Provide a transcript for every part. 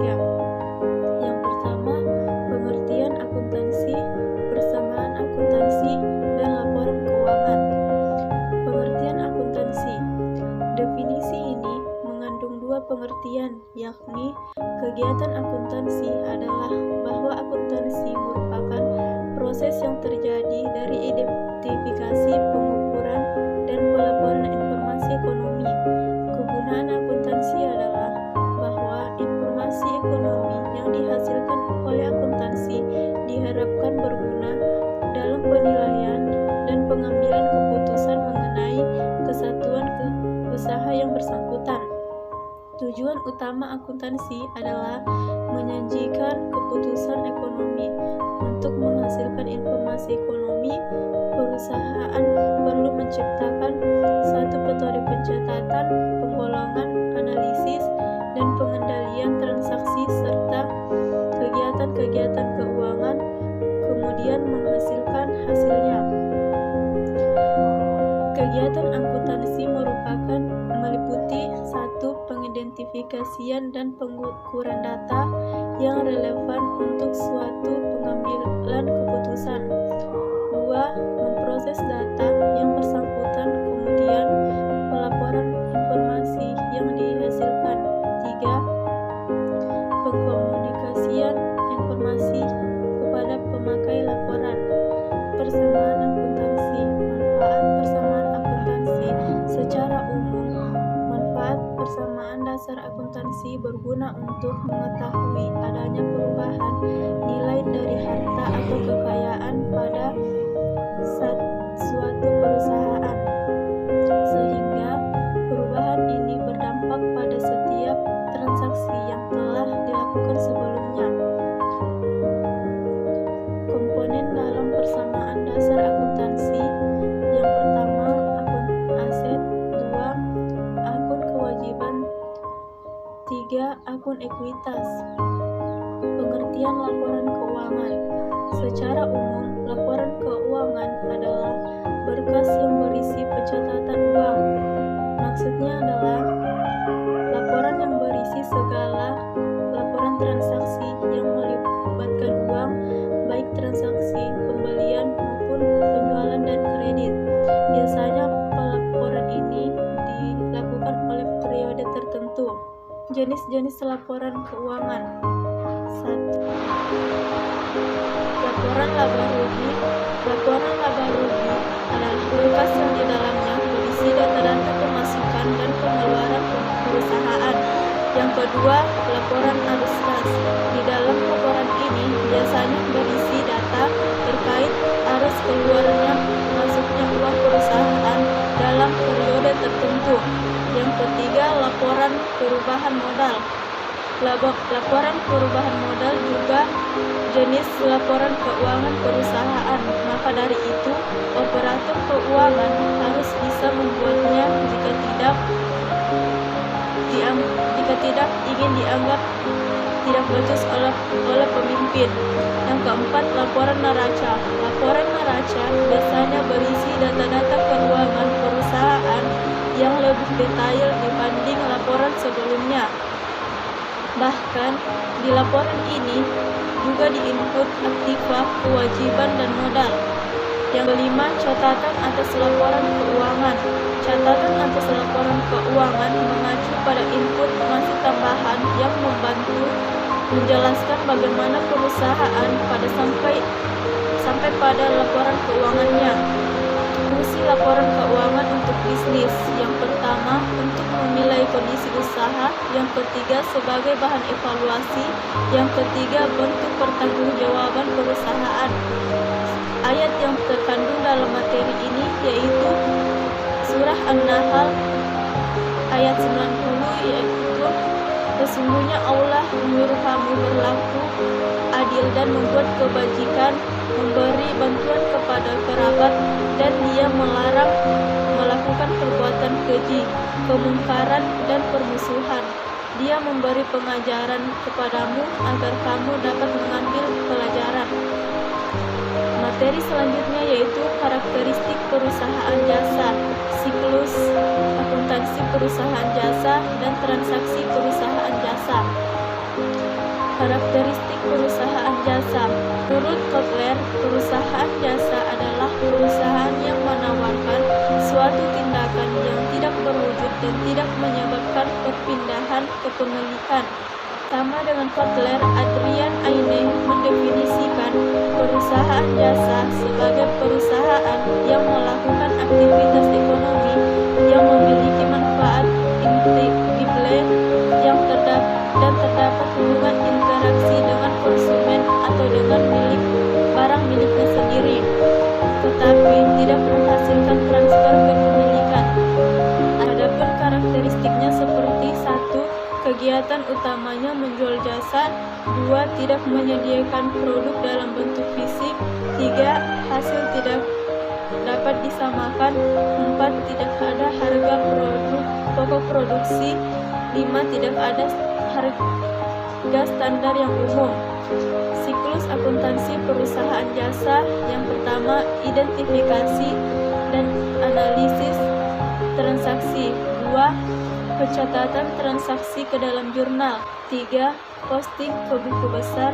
3. Yang pertama, pengertian akuntansi, persamaan akuntansi, dan laporan keuangan. Pengertian akuntansi. Definisi ini mengandung dua pengertian, yakni kegiatan akuntansi adalah bahwa akuntansi merupakan proses yang terjadi dari identifikasi, pengukuran, dan pelaporan informasi ekonomi. Kegunaan akuntansi adalah bahwa informasi ekonomi yang dihasilkan oleh akuntansi diharapkan berguna dalam penilaian dan pengambilan keputusan mengenai kesatuan usaha yang bersangkutan. Tujuan utama akuntansi adalah menyajikan keputusan ekonomi. Untuk menghasilkan informasi ekonomi, perusahaan perlu menciptakan satu metode pencatatan, penggolongan, analisis, dan pengendalian transaksi serta kegiatan-kegiatan keuangan, kemudian menghasilkan hasilnya. Kegiatan akuntansi merupakan meliputi 1. Pengidentifikasian dan pengukuran data yang relevan untuk suatu pengambilan keputusan. 2. Memproses data yang bersangkutan, kemudian pelaporan informasi yang dihasilkan. 3. Pengkomunikasian informasi kepada pemakai laporan. Persamaan akuntansi. Manfaat persamaan akuntansi. Secara umum, manfaat persamaan dasar akuntansi berguna untuk mengetahui adanya perubahan nilai dari harta atau kekayaan pada suatu perusahaan, sehingga perubahan ini berdampak pada setiap transaksi yang telah dilakukan sebelumnya. Komponen dalam persamaan dasar akuntansi. Yang pertama, akun aset. 2. Akun kewajiban. 3. Akun ekuitas. Pengertian laporan keuangan. Secara umum, laporan keuangan adalah berkas yang berisi pencatatan uang. Maksudnya adalah laporan yang berisi segala laporan transaksi yang melibatkan uang, baik transaksi pembelian maupun penjualan dan kredit. Biasanya pelaporan ini dilakukan oleh periode tertentu. Jenis-jenis laporan keuangan. 1. Laporan laba rugi. Laporan laba rugi adalah berkas yang di dalamnya berisi data-data pemasukan dan pengeluaran perusahaan. Yang kedua, laporan arus kas. Di dalam laporan ini biasanya berisi data terkait arus keluarnya masuknya uang perusahaan dalam periode tertentu. Yang ketiga, laporan perubahan modal. Laporan perubahan modal juga jenis laporan keuangan perusahaan. Maka dari itu, operator keuangan harus bisa membuatnya jika tidak ingin dianggap tidak becus oleh pemimpin. Yang keempat, laporan neraca. Laporan neraca biasanya berisi data-data keuangan perusahaan yang lebih detail dibanding laporan sebelumnya. Bahkan, di laporan ini juga diinput aktiva, kewajiban, dan modal. Yang kelima, catatan atas laporan keuangan. Catatan atas laporan keuangan mengacu pada input informasi tambahan yang membantu menjelaskan bagaimana perusahaan sampai pada laporan keuangannya. Fungsi laporan keuangan untuk bisnis. Yang pertama, untuk menilai kondisi usaha. Yang ketiga, sebagai bahan evaluasi. Yang ketiga, bentuk pertanggungjawaban perusahaan. Ayat yang terkandung dalam materi ini yaitu Surah An-Nahl ayat 90, yaitu sesungguhnya Allah menyuruh kamu berlaku adil dan membuat kebajikan, memberi bantuan kepada kerabat, dan Dia melarang melakukan perbuatan keji, kemungkaran, dan permusuhan. Dia memberi pengajaran kepadamu agar kamu dapat mengambil pelajaran. Materi selanjutnya yaitu karakteristik perusahaan jasa, siklus akuntansi perusahaan jasa, dan transaksi perusahaan jasa. perusahaan jasa adalah perusahaan yang menawarkan suatu tindakan yang tidak berwujud dan tidak menyebabkan perpindahan kepemilikan. Sama dengan Kotler, Adrian Aine mendefinisikan perusahaan jasa sebagai perusahaan yang melakukan aktivitas ekonomi yang memiliki manfaat intangible yang terdapat hubungan interaksi dengan konsumen atau dengan barang miliknya sendiri, tetapi tidak menghasilkan transfer kepemilikan. Adapun karakteristiknya seperti 1. Kegiatan utamanya menjual jasa. 2. Tidak menyediakan produk dalam bentuk fisik. 3. Hasil tidak dapat disamakan. 4. Tidak ada harga pokok produksi. 5. Tidak ada harga standar yang umum. Siklus akuntansi perusahaan jasa. Yang pertama, identifikasi dan analisis transaksi. 2. Pencatatan transaksi ke dalam jurnal. 3. Posting ke buku besar.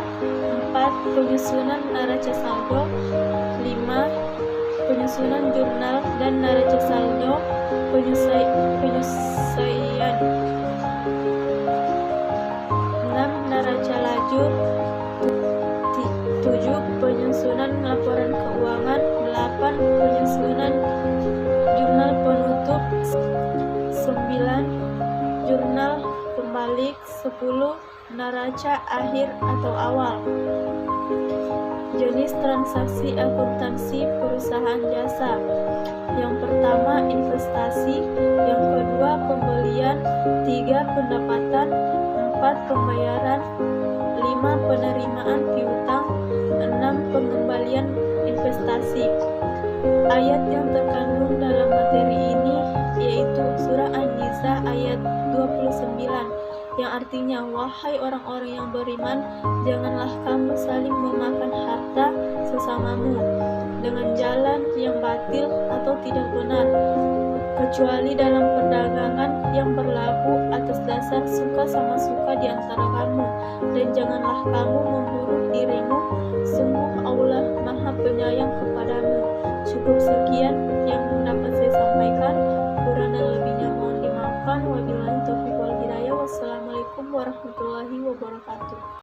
4. Penyusunan neraca saldo. 5. Penyusunan jurnal dan neraca saldo. Penyelesaian. 6. Neraca lajur. 7. Penyusunan laporan keuangan. 8. Penyusunan jurnal penutup. 9. Jurnal pembalik. 10. Neraca akhir atau awal. Jenis transaksi akuntansi perusahaan jasa. Yang pertama, investasi. Yang kedua, pembelian. 3. Pendapatan. 4. Pembayaran. 5. Penerimaan piutang. 6. Pengembalian investasi. Ayat yang terkandung dalam materi ini yaitu surah An-Nisa ayat 29 yang artinya, wahai orang-orang yang beriman, janganlah kamu saling memakan harta sesamamu dengan jalan yang batil atau tidak benar, kecuali dalam perdagangan yang berlaku atas dasar suka sama suka di antara kamu, dan janganlah kamu membunuh dirimu, sungguh Allah Maha Penyayang kepadamu. Cukup sekian yang dapat saya sampaikan, kurang dan lebihnya mohon dimaafkan. Wabillahi taufiq wal hidayah. Wassalamualaikum warahmatullahi wabarakatuh.